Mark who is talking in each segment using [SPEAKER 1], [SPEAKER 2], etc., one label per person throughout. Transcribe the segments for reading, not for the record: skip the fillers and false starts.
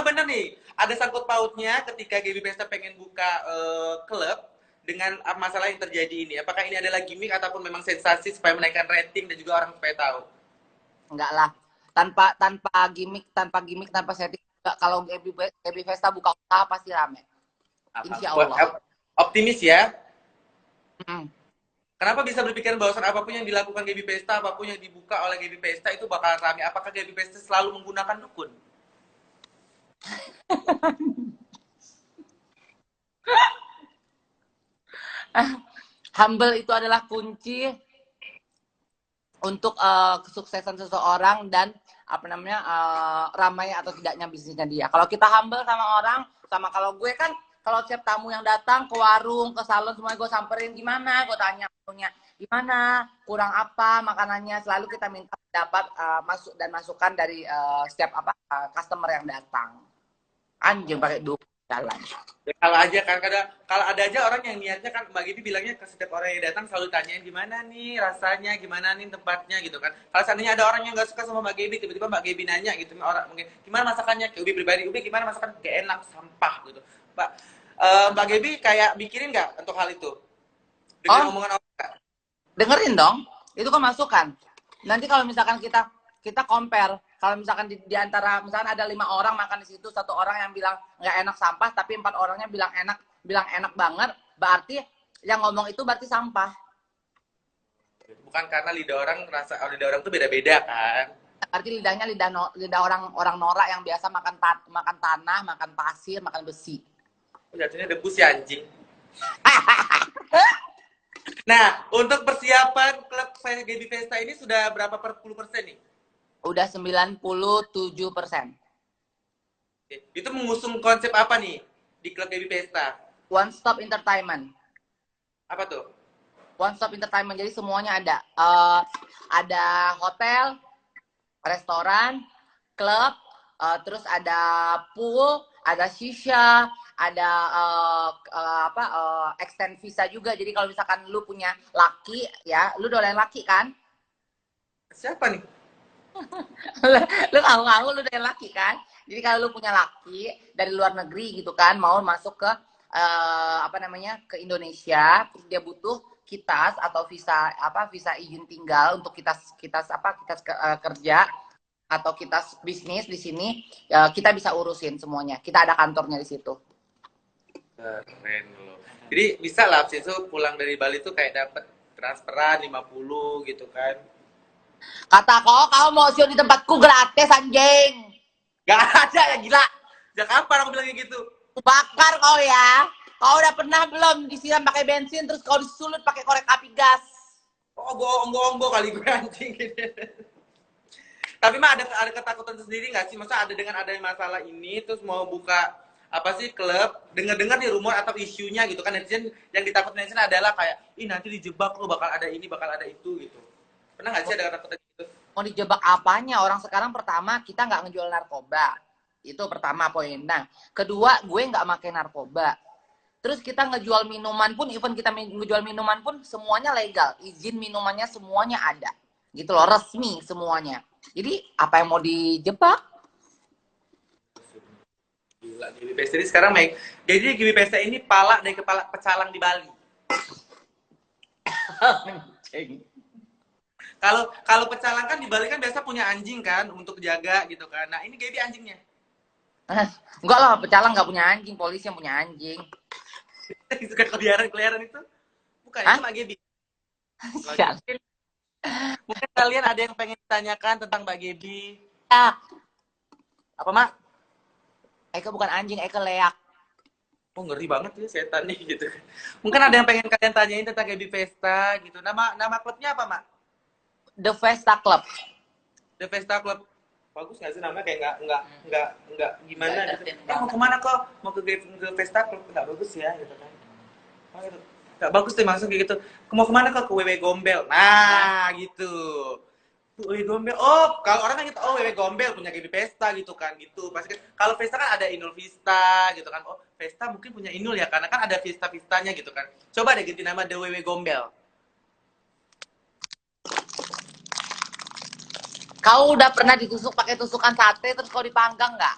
[SPEAKER 1] bener nih, ada sangkut pautnya ketika GB Pesta pengen buka klub dengan masalah yang terjadi ini. Apakah ini adalah gimmick ataupun memang sensasi supaya menaikkan rating dan juga orang supaya tahu?
[SPEAKER 2] Enggak lah. Tanpa setting. Kalau Gaby Vesta buka usaha pasti rame. Insya Allah.
[SPEAKER 1] Optimis ya.
[SPEAKER 2] Hmm.
[SPEAKER 1] Kenapa bisa berpikiran bahwa apapun yang dilakukan GB Pesta, apapun yang dibuka oleh GB Pesta itu bakal rame? Apakah GB Pesta selalu menggunakan dukun?
[SPEAKER 2] Humble itu adalah kunci untuk kesuksesan seseorang dan ramai atau tidaknya bisnisnya dia. Kalau kita humble sama orang, sama kalau gue kan kalau setiap tamu yang datang ke warung, ke salon semuanya gue samperin gimana, gue tanya punya gimana, kurang apa makanannya, selalu kita minta dapat masukan dari setiap customer yang datang. Anjing pakai duit jalan.
[SPEAKER 1] Ya, kalau ada aja orang yang niatnya kan Mbak Gibi bilangnya ke setiap orang yang datang selalu tanyain gimana nih rasanya, gimana nih tempatnya gitu kan. Kalau seandainya ada orang yang nggak suka sama Mbak Gibi, tiba-tiba Mbak Gibi nanya gitu, orang mungkin gimana masakannya, ke Ubi pribadi, Ubi gimana masakan, gak enak, sampah gitu. Mbak Gibi kayak mikirin nggak untuk hal itu? Dengan omongan orang nggak?
[SPEAKER 2] Dengerin dong, itu kan masukan. Nanti kalau misalkan kita compare, kalau misalkan di antara misalkan ada 5 orang makan di situ, 1 orang yang bilang nggak enak sampah, tapi 4 orangnya bilang enak banget, berarti yang ngomong itu berarti sampah.
[SPEAKER 1] Bukan karena lidah orang tuh beda-beda kan.
[SPEAKER 2] Berarti lidahnya lidah orang norak yang biasa makan tanah, makan pasir, makan besi.
[SPEAKER 1] Jatuhnya debu si anjing. Nah, untuk persiapan klub GB Pesta ini sudah berapa puluh persen nih?
[SPEAKER 2] Udah 97%.
[SPEAKER 1] Itu mengusung konsep apa nih di klub GB Pesta?
[SPEAKER 2] One Stop Entertainment.
[SPEAKER 1] Apa tuh?
[SPEAKER 2] One Stop Entertainment. Jadi semuanya ada. Ada hotel, restoran, klub, terus ada pool, ada shisha, ada extend visa juga. Jadi kalau misalkan lu punya laki, ya, lu dolen laki kan?
[SPEAKER 1] Siapa nih?
[SPEAKER 2] Lu tahu lu dolen laki kan? Jadi kalau lu punya laki dari luar negeri gitu kan, mau masuk ke ke Indonesia, terus dia butuh kitas atau visa izin tinggal untuk kita kerja atau kita bisnis di sini, kita bisa urusin semuanya. Kita ada kantornya di situ.
[SPEAKER 1] Keren loh. Jadi bisa lah abis itu pulang dari Bali tuh kayak dapet transferan 50 gitu kan.
[SPEAKER 2] Kata kau mau sio di tempatku gratis anjing.
[SPEAKER 1] Gak ada ya gila. Sejak kapan aku bilangnya gitu?
[SPEAKER 2] Bakar kau ya. Kau udah pernah belum disiram pakai bensin terus kau disulut pakai korek api gas?
[SPEAKER 1] Oh, onggo kali gue anjing gitu. Tapi mah ada ketakutan sendiri nggak sih? Masa ada dengan ada masalah ini terus mau buka apa sih klub? Dengar-dengar nih rumor atau isunya gitu kan, netizen yang ditakut netizen adalah kayak ih nanti dijebak lo, bakal ada ini, bakal ada itu gitu. Pernah nggak sih ada ketakutan gitu?
[SPEAKER 2] Mau dijebak apanya? Orang sekarang pertama kita nggak ngejual narkoba. Itu pertama poin. Nah, kedua gue nggak pakai narkoba. Terus kita ngejual minuman pun, even kita ngejual minuman pun semuanya legal. Izin minumannya semuanya ada. Gitu loh, resmi semuanya. Jadi apa yang mau dijebak?
[SPEAKER 1] Gila, GB Pesta ini sekarang jadi GB Pesta ini pala dari kepala pecalang di Bali. Kalau pecalang kan di Bali kan biasa punya anjing kan untuk jaga gitu kan. Nah, ini GB anjingnya.
[SPEAKER 2] Enggak lah, pecalang nggak punya anjing, polisi yang punya anjing.
[SPEAKER 1] Suka keliaran itu? Bukan, itu Mbak Gebi. Mungkin kalian ada yang pengen ditanyakan tentang Mbak Gebi. Apa, Mak?
[SPEAKER 2] Eka bukan anjing, Eka leak.
[SPEAKER 1] Oh, ngeri banget ya setan nih gitu. Mungkin ada yang pengen kalian tanyain tentang GB Pesta gitu. Nama klubnya apa, Mak?
[SPEAKER 2] The Vesta Club.
[SPEAKER 1] The Vesta Club. Bagus nggak sih namanya, kayak nggak gimana gitu. Mau kemana kok? Mau ke Vesta Club, nggak bagus ya gitu kan. Nggak bagus deh maksudnya kayak gitu. Mau kemana kok? Ke WW Gombel. Nah gitu. WW Gombel. Oh, kalau orang kan gitu, oh WW Gombel punya GB Pesta gitu kan gitu. Pasti kan kalau Vesta kan ada Inul Vista gitu kan. Oh, Vesta mungkin punya Inul ya karena kan ada Vista-Vistanya gitu kan. Coba deh ganti nama The WW Gombel.
[SPEAKER 2] Kau udah pernah ditusuk pakai tusukan sate terus kau dipanggang nggak?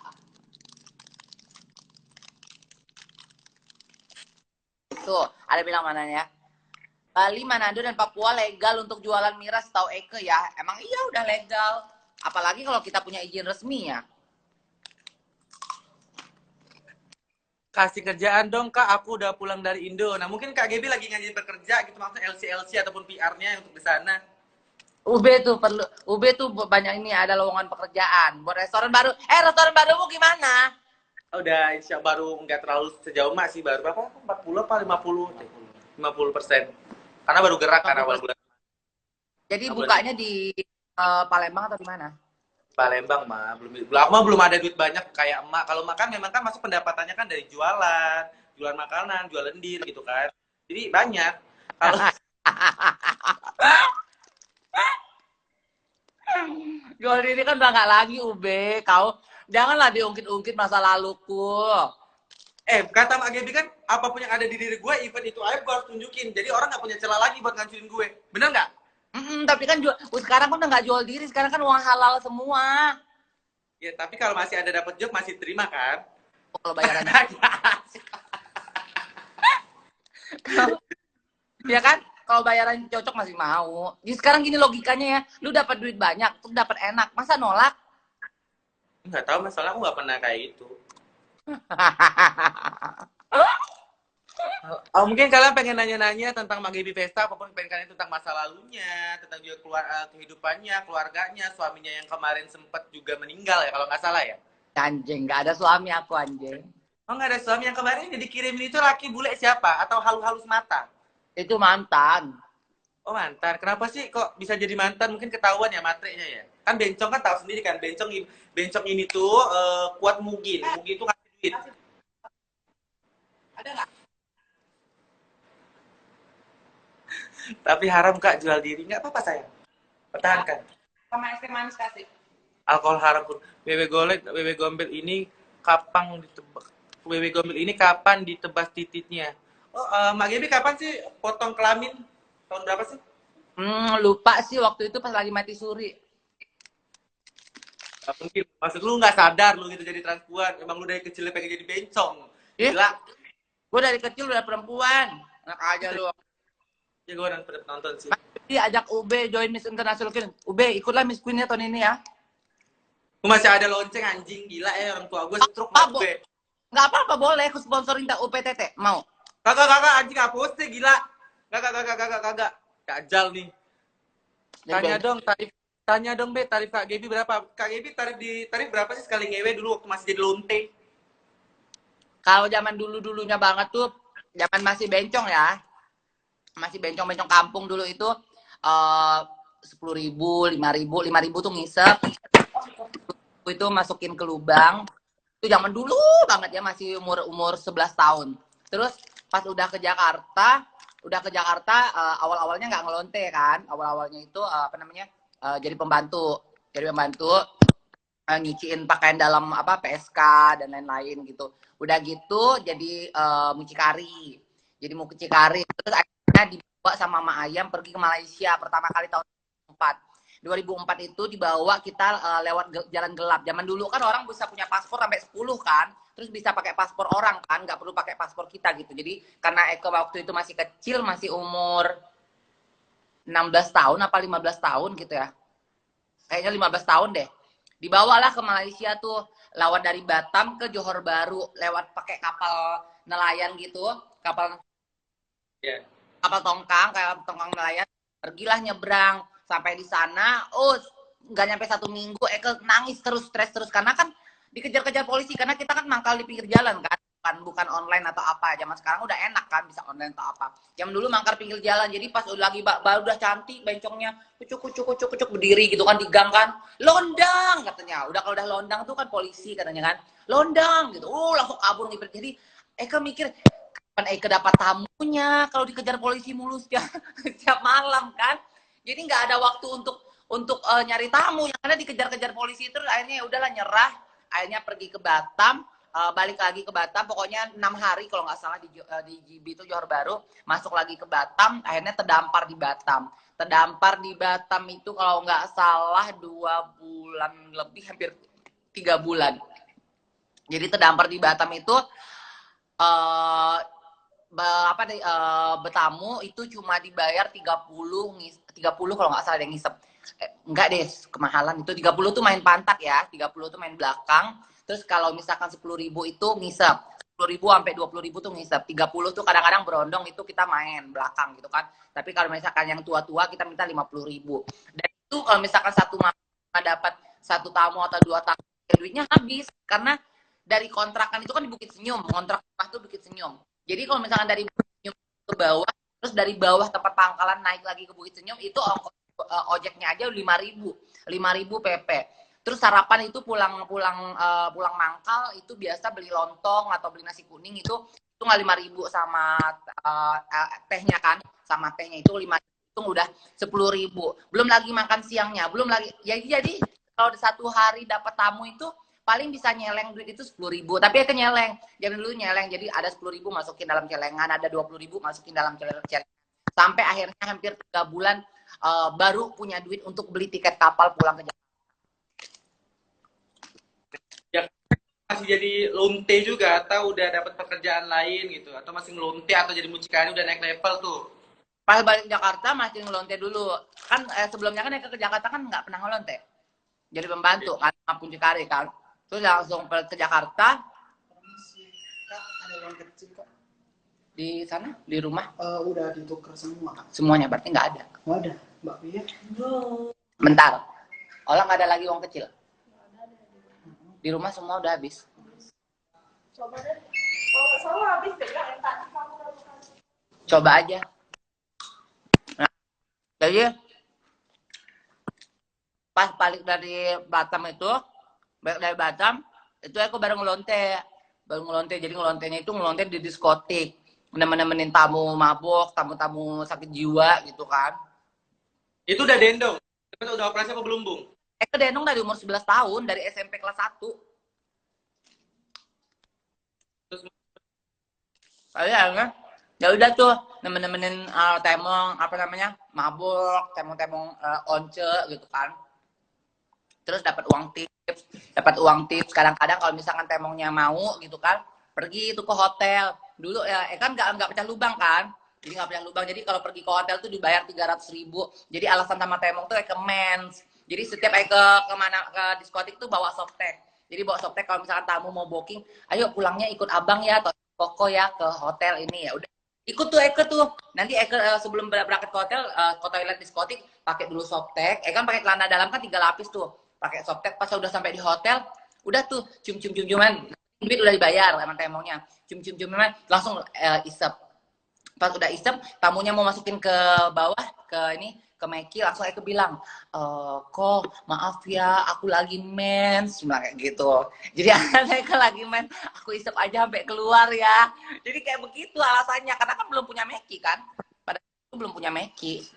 [SPEAKER 2] tuh. Ada bilang mana ya? Bali, Manado, dan Papua legal untuk jualan miras, tahu Eke ya? Emang iya udah legal. Apalagi kalau kita punya izin resmi ya.
[SPEAKER 1] Kasih kerjaan dong Kak, aku udah pulang dari Indo. Nah mungkin Kak Gaby lagi ngajin pekerja gitu, maksudnya LC ataupun PR-nya untuk di sana.
[SPEAKER 2] UB tuh perlu, UB tuh banyak ini ada lowongan pekerjaan buat restoran baru. Restoran barumu gimana?
[SPEAKER 1] Udah insya baru nggak terlalu sejauh Mak sih, baru berapa? 40 apa 50? 50%. Karena baru gerak kan awal bulan.
[SPEAKER 2] Jadi bukanya di Palembang atau di mana?
[SPEAKER 1] Palembang mah belum ada duit banyak kayak emak. Kalau emak kan memang kan masuk pendapatannya kan dari jualan makanan, jualan lendir gitu kan. Jadi banyak. Kalau
[SPEAKER 2] jual diri kan udah nggak lagi UB. Kau janganlah diungkit-ungkit masa laluku.
[SPEAKER 1] kata Mak Gaby kan apapun yang ada di diri gue, event itu aja gue harus tunjukin. Jadi orang nggak punya celah lagi buat ngancurin gue. Bener nggak?
[SPEAKER 2] Tapi kan sekarang kan udah nggak jual diri, sekarang kan uang halal semua.
[SPEAKER 1] Ya tapi kalau masih ada dapat job masih terima kan?
[SPEAKER 2] Kalau bayarannya. Ya kan? Kalau bayaran cocok masih mau. Jadi sekarang gini logikanya ya, lu dapat duit banyak, terus dapat enak, masa nolak?
[SPEAKER 1] Nggak tahu, masalah aku nggak pernah kayak gitu. Oh, mungkin kalian pengen nanya-nanya tentang Mak Gaby Pesta, apapun pengen kalian tentang masa lalunya, tentang juga kehidupannya, keluarganya, suaminya yang kemarin sempat juga meninggal ya kalau nggak salah ya.
[SPEAKER 2] Anjing, nggak ada suami aku anjing.
[SPEAKER 1] Oh nggak ada suami, yang kemarin yang dikirimin itu laki bule siapa? Atau halus-halus mata?
[SPEAKER 2] Itu mantan.
[SPEAKER 1] Oh mantan, kenapa sih kok bisa jadi mantan? Mungkin ketahuan ya matrenya ya. Kan bencong kan tahu sendiri kan, bencong ini tuh kuat mungkin tuh ngasih duit.
[SPEAKER 2] Ada nggak?
[SPEAKER 1] Tapi haram Kak jual diri, nggak apa-apa sayang. Pertahankan.
[SPEAKER 2] Sama es teh manis kasih.
[SPEAKER 1] Alkohol haram pun. Bebek gombel ini kapan ditebak? Bebek gombel ini kapan ditebas titiknya? Oh, Mak Gaby kapan sih potong kelamin? Tahun berapa sih?
[SPEAKER 2] Lupa sih waktu itu pas lagi mati suri.
[SPEAKER 1] Mungkin maksud lu nggak sadar lu gitu jadi transpuan. Emang lu dari kecil pengen jadi bencong. Gila.
[SPEAKER 2] Gue dari kecil udah perempuan. Enak aja lu.
[SPEAKER 1] Ya gue nonton sih.
[SPEAKER 2] Jadi ajak UB join Miss International Queen. UB ikutlah Miss Queen-nya tahun ini ya.
[SPEAKER 1] Gue masih ada lonceng anjing, gila ya orang tua gue stroke
[SPEAKER 2] Apa,
[SPEAKER 1] gue.
[SPEAKER 2] Nggak apa-apa boleh aku sponsorin tak UPTT. Mau?
[SPEAKER 1] Kagak anjing hapus deh gila. Kagak. Kajal nih. Tanya dong Be, tarif Kak Gaby berapa? Kak Gaby tarif berapa sih sekali ngewe dulu waktu masih jadi lonte?
[SPEAKER 2] Kalau zaman dulunya banget tuh, zaman masih bencong ya. Masih bencong kampung dulu itu 10.000, 5.000 tuh ngisep. Itu masukin ke lubang. Itu zaman dulu banget ya, masih umur 11 tahun. Terus pas udah ke Jakarta awal-awalnya nggak ngelonte kan. Awal-awalnya itu jadi pembantu nyuciin pakaian dalam PSK dan lain-lain gitu. Udah gitu jadi mucikari. Jadi mucikari terus akhirnya dibawa sama Mak Ayam pergi ke Malaysia pertama kali tahun 2004 itu dibawa kita lewat jalan gelap. Zaman dulu kan orang bisa punya paspor sampai 10 kan. Terus bisa pakai paspor orang kan, nggak perlu pakai paspor kita gitu. Jadi karena Eko waktu itu masih kecil, masih umur 16 tahun apa 15 tahun gitu ya. Kayaknya 15 tahun deh. Dibawalah ke Malaysia tuh, lewat dari Batam ke Johor Bahru, lewat pakai kapal nelayan gitu, kapal tongkang, kayak tongkang nelayan. Pergilah nyebrang sampai di sana, nggak nyampe 1 minggu, Eko nangis terus, stres terus karena kan dikejar-kejar polisi karena kita kan mangkal di pinggir jalan kan, bukan online atau apa. Zaman sekarang udah enak kan bisa online atau apa. Zaman dulu mangkal pinggir jalan, jadi pas lagi baru udah cantik bencongnya kucuk berdiri gitu kan di gang kan, londang katanya. Udah kalau udah londang tuh kan polisi katanya kan, londang gitu. Langsung kabur nih. Jadi Eka mikir kapan Eka dapat tamunya kalau dikejar polisi mulu setiap malam kan. Jadi nggak ada waktu untuk nyari tamu yang ada dikejar-kejar polisi. Terus akhirnya ya udahlah nyerah. Akhirnya pergi ke Batam, balik lagi ke Batam, pokoknya 6 hari kalau nggak salah di JB itu Johor Bahru, masuk lagi ke Batam, akhirnya terdampar di Batam. Terdampar di Batam itu kalau nggak salah 2 bulan lebih, hampir 3 bulan. Jadi terdampar di Batam itu bertamu itu cuma dibayar 30 kalau nggak salah yang ngisep. Enggak deh, kemahalan itu 30 tuh main pantat ya, 30 tuh main belakang. Terus kalau misalkan 10.000 itu ngisep. 10.000 sampai 20.000 tuh ngisep. 30 tuh kadang-kadang berondong itu kita main belakang gitu kan. Tapi kalau misalkan yang tua-tua kita minta 50.000. Dan itu kalau misalkan satu malam dapat satu tamu atau dua tamu, duitnya habis karena dari kontrakan itu kan di Bukit Senyum, kontrak rumah tuh Bukit Senyum. Jadi kalau misalkan dari Bukit Senyum ke bawah, terus dari bawah tempat pangkalan naik lagi ke Bukit Senyum itu ojeknya aja 5.000 PP. Terus sarapan itu pulang mangkal itu biasa beli lontong atau beli nasi kuning itu nggak 5.000 sama tehnya kan, sama tehnya itu 5.000 itu udah 10.000. Belum lagi makan siangnya, belum lagi jadi kalau satu hari dapat tamu itu paling bisa nyeleng duit itu 10.000. Tapi itu nyeleng, jangan dulu nyeleng. Jadi ada 10.000 masukin dalam celengan, ada 20.000 masukin dalam celengan. Sampai akhirnya hampir 3 bulan baru punya duit untuk beli tiket kapal pulang ke Jakarta.
[SPEAKER 1] Ya, masih jadi lonte juga atau udah dapat pekerjaan lain gitu atau masih ngelonte atau jadi mucikari udah naik level tuh?
[SPEAKER 2] Pas balik Jakarta masih ngelonte dulu. Kan sebelumnya kan ke Jakarta kan nggak pernah ngelonte. Jadi pembantu kan, mucikari kan. Terus langsung ke Jakarta.
[SPEAKER 3] Ada yang kecil kak.
[SPEAKER 2] Di sana, di rumah?
[SPEAKER 3] Udah ditukar semua kak.
[SPEAKER 2] Semuanya berarti nggak ada?
[SPEAKER 3] Nggak ada, Mbak Pia.
[SPEAKER 2] Bentar. Olah nggak ada lagi uang kecil? Di rumah semua udah habis.
[SPEAKER 4] Coba deh. Kalau salah habis deh kak, yang tadi kamu lakukan.
[SPEAKER 2] Coba aja. Nah, jadi pas balik dari Batam itu aku baru ngelonte. Jadi ngelontenya itu ngelonte di diskotik. Nemenin tamu mabok, tamu-tamu sakit jiwa gitu kan.
[SPEAKER 1] Itu udah dendong? Udah operasi apa belum, Bung?
[SPEAKER 2] Dendong dari umur 11 tahun, dari SMP kelas 1.
[SPEAKER 1] Terus
[SPEAKER 2] Kayaknya ya udah tuh nemenin temong mabok, temong once gitu kan. Terus dapat uang tips. Kadang-kadang kalau misalkan temongnya mau gitu kan, pergi itu ke hotel. Dulu ya kan nggak pecah lubang kan. Jadi nggak pecah lubang. Jadi kalau pergi ke hotel tuh dibayar 300.000. Jadi alasan sama temong tuh ke mens. Jadi setiap ke diskotik tuh bawa softtek. Jadi bawa softtek kalau misalkan tamu mau booking, ayo pulangnya ikut abang ya atau koko ya ke hotel ini ya udah. Ikut tuh. Nanti sebelum berangkat ke hotel, ke toilet diskotik pakai dulu softtek. Kan pakai celana dalam kan 3 lapis tuh. Pakai softtek pas udah sampai di hotel, udah tuh cium-ciuman. Duit udah dibayar sama temongnya. Cium-ciuman langsung isep. Pas udah isep, tamunya mau masukin ke bawah ke Meki, langsung aku bilang, kok maaf ya, aku lagi mens, kayak gitu. Jadi mereka lagi mens, aku isep aja sampai keluar ya. Jadi kayak begitu alasannya, karena kan belum punya Meki kan. Pada itu belum punya Meki.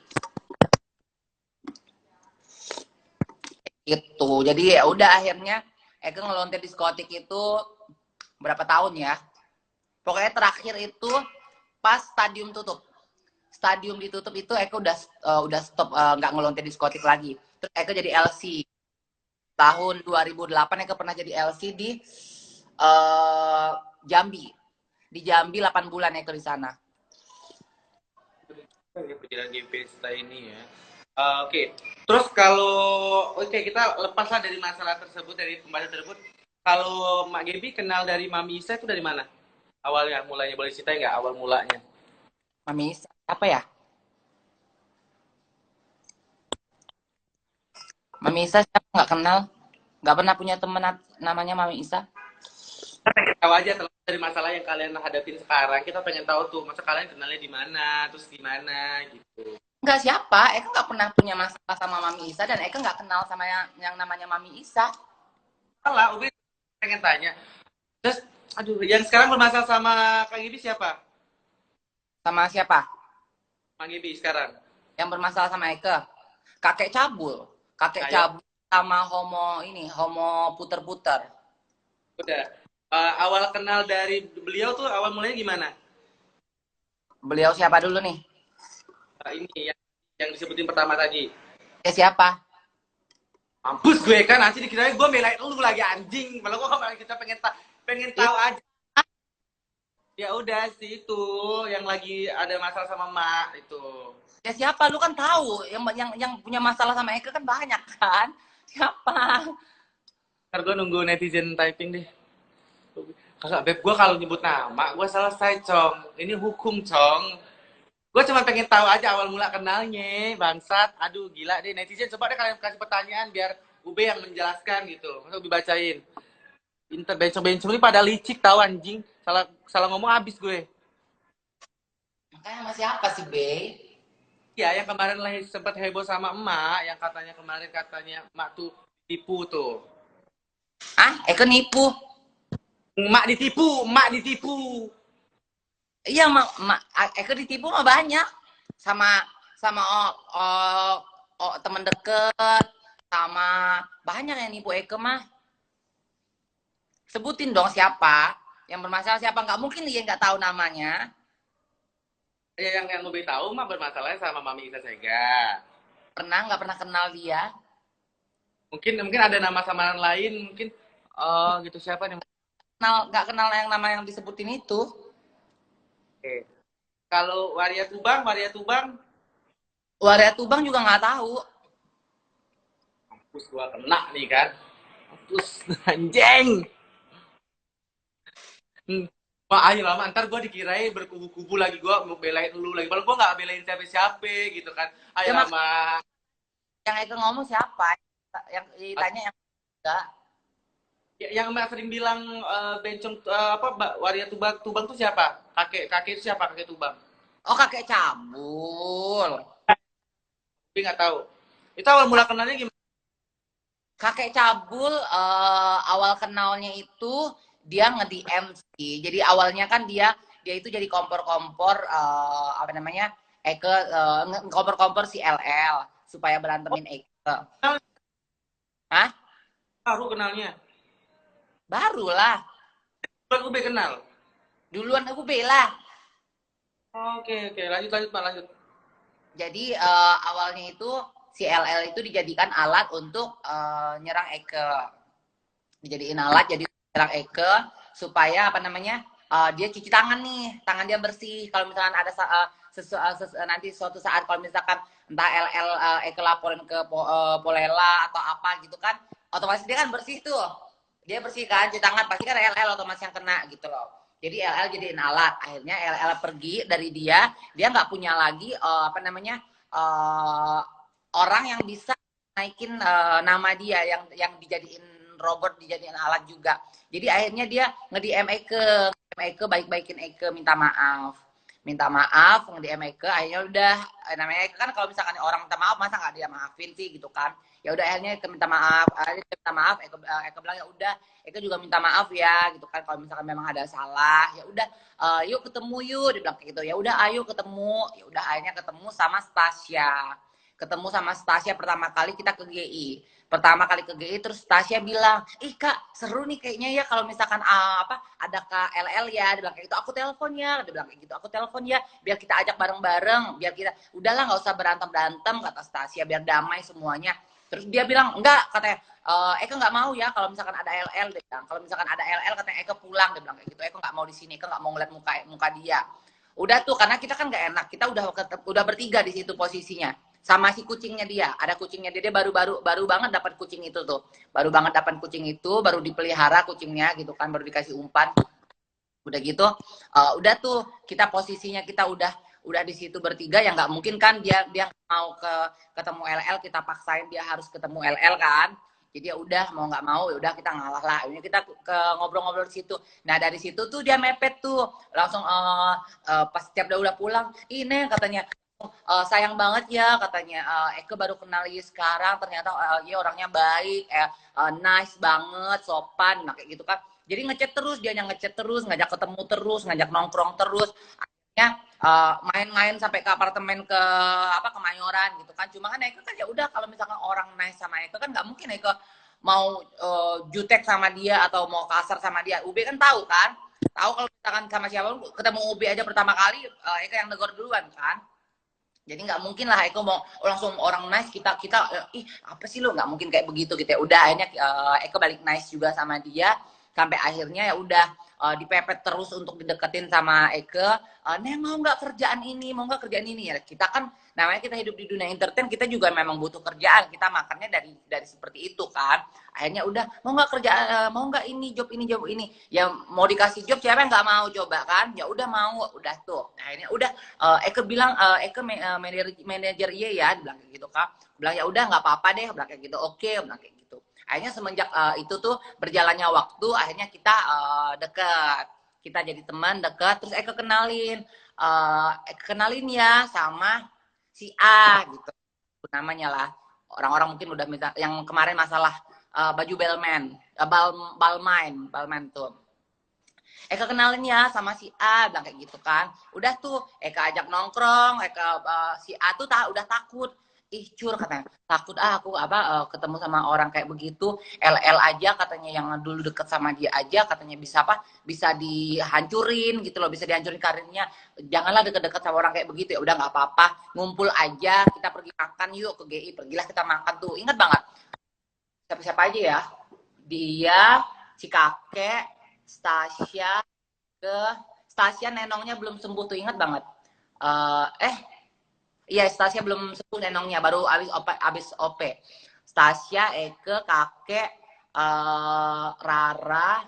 [SPEAKER 2] Gitu. Jadi ya udah akhirnya Eka ngelonte diskotik itu berapa tahun ya? Pokoknya terakhir itu pas stadium tutup. Stadium ditutup itu Eka udah stop nggak ngelonte diskotik lagi. Terus Eka jadi LC. Tahun 2008 Eka pernah jadi LC di Jambi. Di Jambi 8 bulan Eka di sana.
[SPEAKER 1] Perjalanan game pesta ini ya. Oke. Terus kalau kita lepaslah dari masalah tersebut, dari pembahasan tersebut. Kalau Mak Gebi kenal dari Mami Isa itu dari mana? Awalnya, mulanya boleh ceritain nggak awal mulanya?
[SPEAKER 2] Mami Isa apa ya? Mami Isa siapa nggak kenal? Nggak pernah punya teman namanya Mami Isa.
[SPEAKER 1] Kita pengen tahu aja dari masalah yang kalian hadapin sekarang. Kita pengen tahu tuh, masa kalian kenalnya di mana, terus di mana gitu.
[SPEAKER 2] Enggak siapa, Eka nggak pernah punya masalah sama Mami Isa dan Eka nggak kenal sama yang namanya Mami Isa.
[SPEAKER 1] Salah, Ubi pengen tanya. Terus, aduh, yang sekarang bermasalah sama Kak Gibi siapa?
[SPEAKER 2] Sama siapa?
[SPEAKER 1] Kak Gibi sekarang.
[SPEAKER 2] Yang bermasalah sama Eka? Kakek cabul. Cabul sama homo puter-puter.
[SPEAKER 1] Udah. Awal kenal dari beliau tuh awal mulanya gimana?
[SPEAKER 2] Beliau siapa dulu nih?
[SPEAKER 1] Ini yang disebutin pertama tadi.
[SPEAKER 2] Ya siapa?
[SPEAKER 1] Mampus gue kan nanti dikira gue belain lu lagi anjing. Malah gue kita pengen tahu aja. Ya udah sih itu yang lagi ada masalah sama Mak itu.
[SPEAKER 2] Ya siapa? Lu kan tahu yang punya masalah sama Eka kan banyak kan? Siapa?
[SPEAKER 1] Ntar gue nunggu netizen typing deh. Kakak beb gue kalau nyebut nama gue selesai cong. Ini hukum cong. Gue cuma pengen tahu aja awal mula kenalnya bangsat. Aduh gila deh netizen coba deh kalian kasih pertanyaan biar UB yang menjelaskan gitu. Masa UB bacain. Inter bencong-bencong ini pada licik tahu anjing. Salah salah ngomong habis gue.
[SPEAKER 2] Makanya sama siapa sih, Be?
[SPEAKER 1] Ya yang kemarin lah sempat heboh sama emak yang katanya kemarin katanya emak tuh tipu tuh.
[SPEAKER 2] Ah, Eka nipu.
[SPEAKER 1] Emak ditipu, emak ditipu.
[SPEAKER 2] Iya, Eka ditipu mah banyak. Sama sama temen deket, sama banyak yang nipu Eka mah. Sebutin dong siapa yang bermasalah, siapa, nggak mungkin dia nggak tahu namanya.
[SPEAKER 1] Ya yang lebih tahu mah bermasalahnya sama Mami Isa Sega.
[SPEAKER 2] Nggak pernah kenal dia.
[SPEAKER 1] Mungkin ada nama samaran lain mungkin. Oh gitu siapa nih?
[SPEAKER 2] Nggak kenal yang nama yang disebutin itu.
[SPEAKER 1] Oke. Kalau Waria Tubang,
[SPEAKER 2] Waria Tubang juga nggak tahu.
[SPEAKER 1] mampus gua kena nih kan. Mampus anjing. Wah, ayo lama ntar gue dikirain berkubu-kubu lagi gue mau belain lu lagi. Padahal gue nggak belain siapa-siapa gitu kan. Ayo
[SPEAKER 2] Ya,
[SPEAKER 1] lama.
[SPEAKER 2] yang Eka ngomong siapa? Yang ditanya yang enggak.
[SPEAKER 1] Yang Mbak sering bilang bencong apa Waria Tubang Tubang tuh siapa? Kakek itu siapa kakek Tubang?
[SPEAKER 2] Oh, kakek cabul.
[SPEAKER 1] Tapi nggak tahu. Itu awal mula kenalnya gimana?
[SPEAKER 2] Kakek cabul awal kenalnya itu dia nge-DM sih. Jadi awalnya kan dia itu jadi kompor-kompor apa namanya? Kompor-kompor si LL supaya berantemin Eke.
[SPEAKER 1] Kenal,
[SPEAKER 2] Hah?
[SPEAKER 1] baru kenalnya.
[SPEAKER 2] Barulah.
[SPEAKER 1] Bukan gue kenal.
[SPEAKER 2] Duluan aku bela.
[SPEAKER 1] Oke, lanjut Pak, lanjut.
[SPEAKER 2] Jadi awalnya itu si LL itu dijadikan alat untuk nyerang Eke. Dijadiin alat jadi nyerang Eke supaya apa namanya? Dia cuci tangan nih, tangan dia bersih. Kalau misalkan ada nanti suatu saat kalau misalkan entah LL Eke laporin ke Polela atau apa gitu kan, otomatis dia kan bersih tuh. Dia bersih kan, cuci tangan pasti kan LL otomatis yang kena gitu loh. Jadi LL jadiin alat. Akhirnya LL pergi dari dia nggak punya lagi apa namanya orang yang bisa naikin nama dia yang dijadiin robot, dijadiin alat juga. Jadi akhirnya dia nge-DM Eke, baik-baikin Eke, minta maaf nge-DM Eke. Akhirnya udah namanya Eke kan kalau misalkan orang minta maaf masa nggak dia maafin sih gitu kan. Ya udah akhirnya Eke minta maaf, Eke bilang ya udah Eke juga minta maaf ya gitu kan kalau misalkan memang ada salah. Ya udah yuk ketemu yuk, dia bilang kayak gitu. Ya udah ayo ketemu. Ya udah akhirnya ketemu sama Stasia pertama kali kita ke GI. Pertama kali ke GI terus Stasia bilang, ih kak seru nih kayaknya ya kalau misalkan apa ada kak LL ya, dia bilang kayak gitu, aku telepon ya, dia bilang kayak gitu, aku telepon ya, biar kita ajak bareng-bareng, biar kita udahlah nggak usah berantem kata Stasia, biar damai semuanya. Terus dia bilang enggak, katanya Eka nggak mau ya kalau misalkan ada LL, dia bilang kalau misalkan ada LL katanya Eka pulang, dia bilang kayak gitu, Eka nggak mau di sini, Eka nggak mau ngeliat muka dia. Udah tuh karena kita kan nggak enak, kita udah bertiga di situ posisinya sama si kucingnya dia, ada kucingnya dia baru banget dapat kucing itu tuh, baru banget dapat kucing itu, baru dipelihara kucingnya gitu kan, baru dikasih umpan. Udah gitu udah tuh kita posisinya kita udah di situ bertiga, ya nggak mungkin kan dia mau ketemu LL, kita paksain dia harus ketemu LL kan. Jadi ya udah mau nggak mau ya udah kita ngalah lah, ini kita ke ngobrol-ngobrol di situ. Nah dari situ tuh dia mepet tuh langsung pas setiap dia udah pulang, ini katanya sayang banget ya katanya Eke baru kenal Yi sekarang, ternyata Yi orangnya baik, nice banget, sopan, nah kayak gitu kan. Jadi ngechat terus, dia yang ngechat terus, ngajak ketemu terus, ngajak nongkrong terus. Akhirnya main-main sampai ke apartemen ke Kemayoran gitu kan. Cuma kan Eke kan ya udah kalau misalkan orang nice sama Eke kan nggak mungkin Eke mau jutek sama dia atau mau kasar sama dia. Ube kan tahu kan, tahu kalau misalkan sama siapa ketemu Ube aja pertama kali Eke yang negor duluan kan. Jadi nggak mungkin lah Eko mau langsung orang nice kita ih apa sih lo, nggak mungkin kayak begitu gitu ya. Udah akhirnya Eko balik nice juga sama dia sampai akhirnya ya udah dipepet terus untuk dideketin sama Eke, Neng mau nggak kerjaan ini, mau nggak kerjaan ini ya. Kita kan namanya kita hidup di dunia entertain, kita juga memang butuh kerjaan, kita makannya dari seperti itu kan. Akhirnya udah mau nggak kerjaan, mau nggak ini job ini, ya mau dikasih job siapa yang nggak mau coba kan, ya udah mau, udah tuh. Akhirnya udah Eke bilang Eke manajer iya ya, bilang kayak gitu kan. Bilang ya udah nggak apa-apa deh, bilang kayak gitu, oke, bilang kayak gitu. Akhirnya semenjak itu tuh berjalannya waktu, akhirnya kita deket, kita jadi teman deket. Terus kenalin ya sama si A gitu namanya lah. Orang-orang mungkin udah minta yang kemarin masalah baju bellman, balmain tuh. Kenalin ya sama si A, bilang kayak gitu kan. Udah tuh ajak nongkrong, si A tuh udah takut. Ih cur katanya, takut aku ketemu sama orang kayak begitu, LL aja katanya, yang dulu deket sama dia aja katanya bisa dihancurin gitu loh, bisa dihancurin karirnya. Janganlah deket-deket sama orang kayak begitu. Ya udah nggak apa-apa, ngumpul aja, kita pergi makan yuk ke GI, pergilah kita makan tuh. Ingat banget siapa-siapa aja ya, dia, si kakek, Stasia nenongnya belum sembuh tuh, ingat banget. Iya, Stasia belum sembuh nenongnya, baru abis OP. Stasia, Eke, kakek, Rara,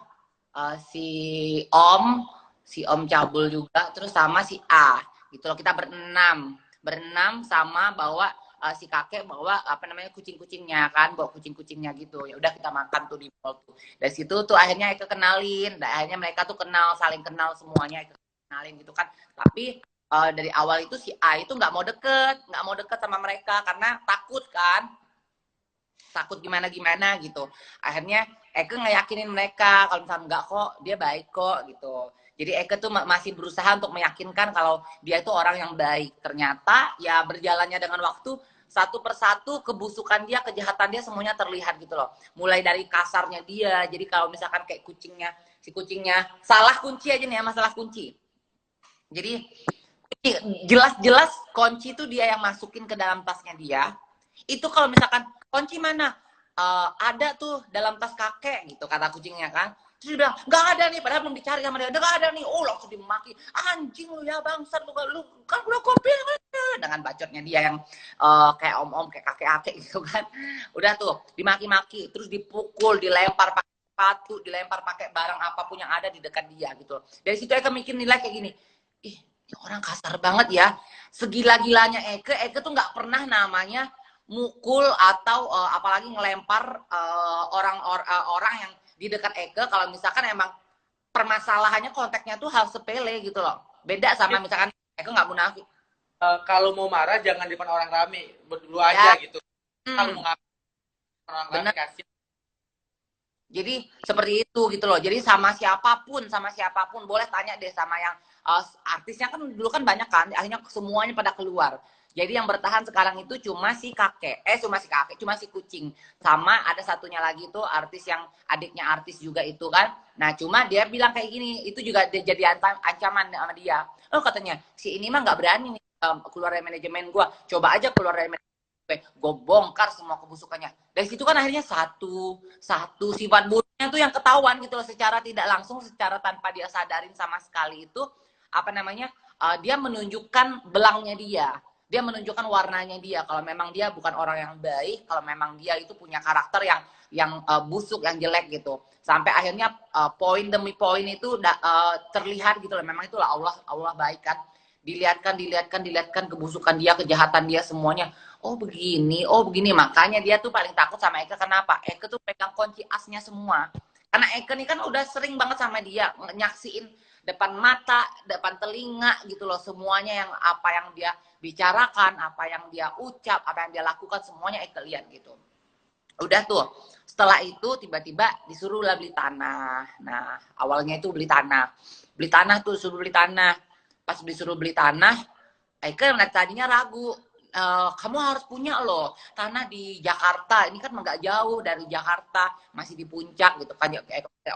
[SPEAKER 2] si Om Cabul juga, terus sama si A. Gitu loh, kita berenam sama bawa si kakek bawa kucing-kucingnya kan, bawa kucingnya gitu. Ya udah kita makan tuh di mall tuh. Dari situ tuh akhirnya Eke kenalin, akhirnya mereka tuh saling kenal semuanya, Eke kenalin gitu kan. Tapi dari awal itu si A itu nggak mau deket sama mereka karena takut gimana gitu. Akhirnya Eke ngeyakinin mereka kalau misalnya nggak kok, dia baik kok gitu. Jadi Eke tuh masih berusaha untuk meyakinkan kalau dia itu orang yang baik. Ternyata ya berjalannya dengan waktu, satu persatu kebusukan dia, kejahatan dia semuanya terlihat gitu loh. Mulai dari kasarnya dia, jadi kalau misalkan kayak si kucingnya salah kunci aja nih ya, masalah kunci. Jadi jelas-jelas kunci itu dia yang masukin ke dalam tasnya dia. Itu kalau misalkan kunci mana? Ada tuh dalam tas kakek gitu, kata kucingnya kan. Terus dia bilang, nggak ada nih, padahal belum dicari sama dia. Nggak ada nih. Oh, langsung dimaki. Anjing lu ya, bangsat lu kan udah kopi dengan bacotnya dia yang kayak om-om, kayak kakek-kakek gitu kan. Udah tuh dimaki-maki, terus dipukul, dilempar pakai sepatu, dilempar pakai barang apapun yang ada di dekat dia gitu. Dari situ Eke mikir nilai kayak gini. Ih, ini orang kasar banget ya. Segila-gilanya Eke tuh nggak pernah namanya mukul atau apalagi ngelempar orang yang di dekat Eke kalau misalkan emang permasalahannya konteksnya tuh hal sepele gitu loh. Beda sama misalkan Eke nggak munafik.
[SPEAKER 1] Kalau mau marah jangan di depan orang rame, berdua aja gitu. Kalau mau ngapain orang rame kasih.
[SPEAKER 2] Jadi seperti itu gitu loh. Jadi sama siapapun boleh tanya deh sama yang artisnya kan dulu kan banyak kan, akhirnya semuanya pada keluar. Jadi yang bertahan sekarang itu cuma si kucing. Sama ada satunya lagi tuh artis yang adiknya artis juga itu kan. Nah cuma dia bilang kayak gini, itu juga jadi ancaman sama dia. Oh katanya, si ini mah nggak berani nih keluar dari manajemen gue. Coba aja keluar dari manajemen gue bongkar semua kebusukannya. Dari situ kan akhirnya satu sifat buruknya tuh yang ketahuan gitu loh, secara tidak langsung, secara tanpa dia sadarin sama sekali itu dia menunjukkan belangnya dia menunjukkan warnanya dia, kalau memang dia bukan orang yang baik, kalau memang dia itu punya karakter yang busuk, yang jelek gitu. Sampai akhirnya poin demi poin itu terlihat gitu loh, memang itulah Allah baik kan. Dilihatkan kebusukan dia, kejahatan dia semuanya. Oh begini, makanya dia tuh paling takut sama Eke. Kenapa? Eke tuh pegang kunci asnya semua. Karena Eke nih kan udah sering banget sama dia nyaksiin depan mata, depan telinga gitu loh, semuanya apa yang dia bicarakan, apa yang dia ucap, apa yang dia lakukan, semuanya Eke lihat gitu. Udah tuh, setelah itu tiba-tiba disuruh lah beli tanah. Nah, awalnya itu beli tanah tuh, suruh beli tanah. Pas disuruh beli tanah, Eke tadinya ragu. Kamu harus punya loh tanah di Jakarta, ini kan nggak jauh dari Jakarta, masih di puncak gitu kan. Ya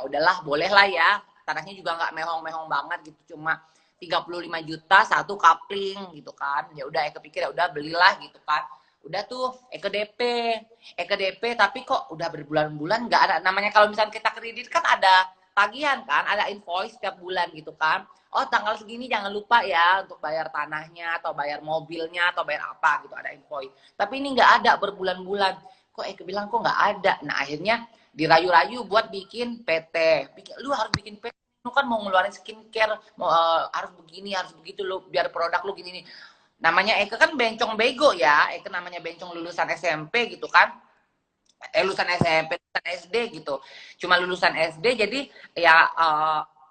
[SPEAKER 2] udahlah, boleh lah ya. Tanahnya juga nggak mehong-mehong banget gitu, cuma 35 juta satu kapling gitu kan. Ya udah Eke pikir ya udah belilah gitu kan. Udah tuh Eke DP tapi kok udah berbulan-bulan nggak ada, namanya kalau misalnya kita kredit kan ada tagihan kan, ada invoice setiap bulan gitu kan. Oh tanggal segini jangan lupa ya untuk bayar tanahnya atau bayar mobilnya atau bayar apa gitu, ada invoice. Tapi ini nggak ada berbulan-bulan. Kok bilang kok nggak ada. Nah akhirnya dirayu-rayu buat bikin PT. Lu harus bikin PT, lu kan mau ngeluarin skincare, mau, harus begini harus begitu lu biar produk lu gini nih. Namanya Eke kan bencong bego ya, Eke namanya bencong lulusan SMP gitu kan. Lulusan SMP, lulusan SD gitu. Cuma lulusan SD jadi ya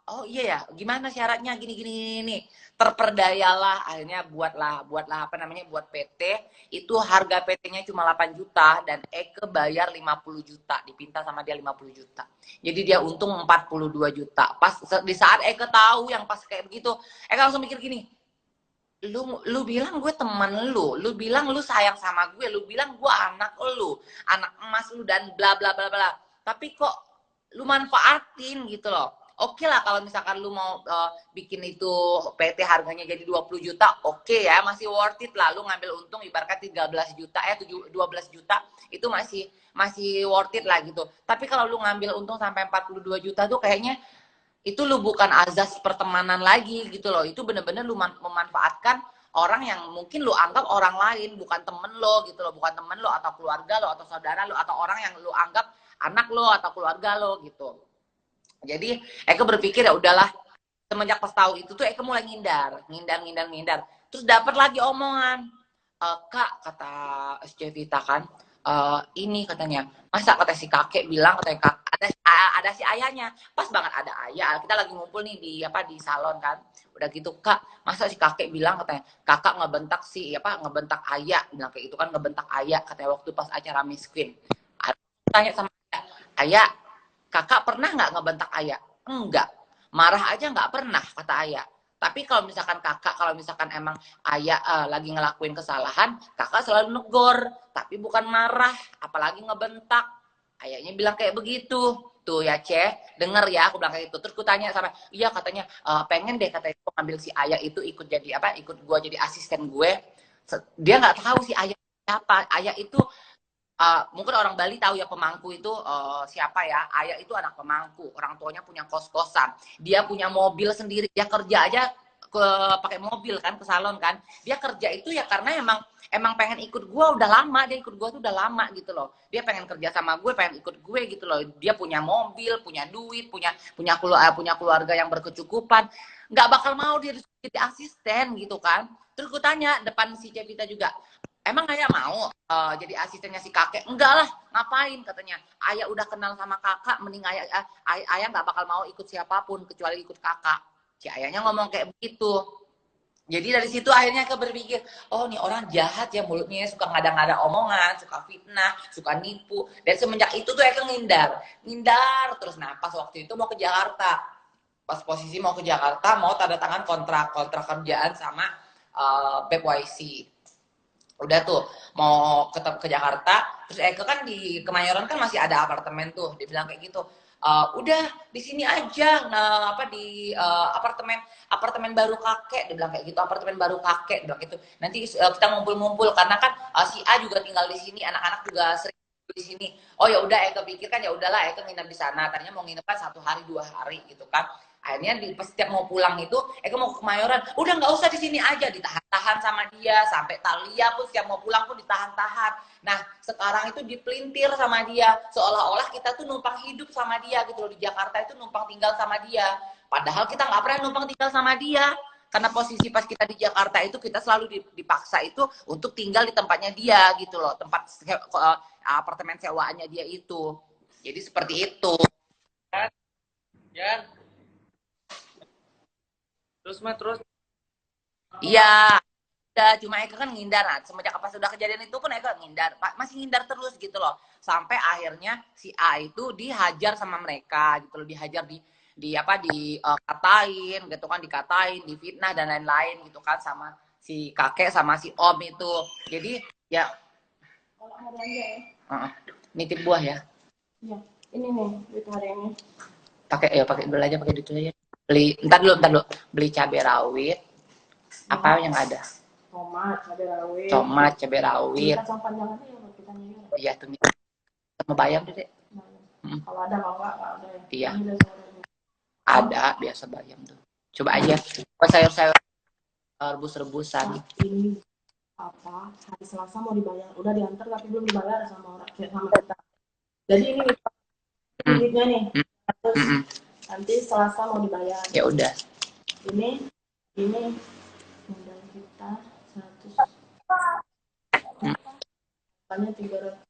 [SPEAKER 2] oh iya ya, gimana syaratnya gini nih. Terperdayalah akhirnya buatlah apa namanya buat PT. Itu harga PT-nya cuma 8 juta dan Eke bayar 50 juta, dipinta sama dia 50 juta. Jadi dia untung 42 juta. Pas di saat Eke tahu yang pas kayak begitu, Eke langsung mikir gini, lu bilang gue teman lu bilang lu sayang sama gue, lu bilang gue anak lu, anak emas lu dan bla bla bla bla. Tapi kok lu manfaatin gitu loh. Oke lah kalau misalkan lu mau bikin itu PT harganya jadi 20 juta, oke ya, masih worth it lah. Lu ngambil untung ibaratnya 13 juta 12 juta itu masih worth it lah gitu. Tapi kalau lu ngambil untung sampai 42 juta tuh kayaknya itu lu bukan azas pertemanan lagi gitu loh. Itu bener-bener lu memanfaatkan orang yang mungkin lu anggap orang lain, bukan temen lo gitu loh, bukan temen lo atau keluarga lo atau saudara lo atau orang yang lu anggap anak lo atau keluarga lo gitu. Jadi Eke berpikir ya udahlah, semenjak pas tahu itu tuh Eke mulai ngindar. Terus dapat lagi omongan, Kak kata SC Vita kan, ini katanya, masa kata si kakek bilang katanya ada si ayahnya, pas banget ada ayah, kita lagi ngumpul nih di salon kan, udah gitu Kak, masa si kakek bilang katanya kakak ngebentak ngebentak ayah, bilang kayak itu kan ngebentak ayah katanya waktu pas acara Miss Queen. Tanya sama ayah, kakak pernah nggak ngebentak ayah? Enggak. Marah aja nggak pernah kata ayah. Tapi kalau misalkan emang ayah lagi ngelakuin kesalahan, kakak selalu negor, tapi bukan marah, apalagi ngebentak. Ayahnya bilang kayak begitu. Tuh ya Ceh, denger ya aku bilang kayak gitu. Terus aku tanya sama, iya katanya pengen deh katanya aku ngambil si ayah itu ikut gua jadi asisten gue. Dia nggak tahu si ayah siapa. Ayah itu mungkin orang Bali tahu ya pemangku itu siapa ya. Ayah itu anak pemangku, orang tuanya punya kos-kosan, dia punya mobil sendiri, dia kerja aja pakai mobil kan ke salon kan. Dia kerja itu ya karena emang pengen ikut gue udah lama, dia ikut gue tuh udah lama gitu loh. Dia pengen kerja sama gue, pengen ikut gue gitu loh. Dia punya mobil, punya duit, punya keluarga yang berkecukupan, nggak bakal mau dia jadi asisten gitu kan. Terus gue tanya depan si Cevita juga, emang ayah mau jadi asistennya si kakek? Enggak lah, ngapain katanya. Ayah udah kenal sama kakak, mending ayah nggak bakal mau ikut siapapun kecuali ikut kakak. Si ayahnya ngomong kayak begitu. Jadi dari situ akhirnya aku berpikir, oh nih orang jahat ya mulutnya, suka ngada-ngada omongan, suka fitnah, suka nipu. Dan semenjak itu tuh aku ngindar terus. Nah pas waktu itu mau ke Jakarta, pas posisi mau ke Jakarta, mau tanda tangan kontrak kerjaan sama BPYC. Udah tuh mau ke Jakarta, terus Eke kan di Kemayoran kan masih ada apartemen tuh, dia bilang kayak gitu, udah di sini aja, di apartemen baru kakek, dia bilang kayak gitu, apartemen baru kakek, dia bilang gitu, nanti kita ngumpul-ngumpul karena kan si A juga tinggal di sini, anak-anak juga sering di sini. Oh ya udah, Eke pikir kan ya udahlah, Eke nginep di sana, tadinya mau nginep kan 1 hari 2 hari gitu kan. Akhirnya setiap mau pulang itu, Eke mau ke Kemayoran, udah nggak usah di sini aja, ditahan-tahan sama dia, sampai Talia pun setiap mau pulang pun ditahan-tahan. Nah sekarang itu dipelintir sama dia, seolah-olah kita tuh numpang hidup sama dia gitu loh, di Jakarta itu numpang tinggal sama dia. Padahal kita nggak pernah numpang tinggal sama dia, karena posisi pas kita di Jakarta itu kita selalu dipaksa itu untuk tinggal di tempatnya dia gitu loh, tempat apartemen sewaannya dia itu. Jadi seperti itu.
[SPEAKER 1] Ya. Terus.
[SPEAKER 2] Iya, udah cuma Eka kan ngindar. Nah, semenjak pas sudah kejadian itu pun Eka ngindar, masih ngindar terus gitu loh. Sampai akhirnya si A itu dihajar sama mereka gitu loh, dihajar katain gitu kan, dikatain, difitnah dan lain-lain gitu kan sama si kakek sama si om itu. Jadi ya
[SPEAKER 4] Kalau mau belanja ya.
[SPEAKER 2] nitip buah ya.
[SPEAKER 4] Iya, ini nih duit hari ini.
[SPEAKER 2] Pakai dulu aja, pakai duit aja. Ntar dulu. Beli cabai rawit. Apa yang ada?
[SPEAKER 4] Tomat, cabai rawit.
[SPEAKER 2] Kacang
[SPEAKER 4] panjang aja ya buat kita nyuruh.
[SPEAKER 2] Iya tuh. Sama bayam deh.
[SPEAKER 4] Kalau ada mau nggak ada ya.
[SPEAKER 2] Iya. Ada biasa bayam tuh. Coba aja. Buat sayur-sayur rebus-rebusan.
[SPEAKER 4] Ini apa? Hari Selasa mau dibayar. Udah diantar tapi belum dibayar sama orang sama kita. Jadi ini duitnya nih. Terus nanti Selasa mau dibayar.
[SPEAKER 2] Ya udah.
[SPEAKER 4] Ini modal kita 100. Makanya 300.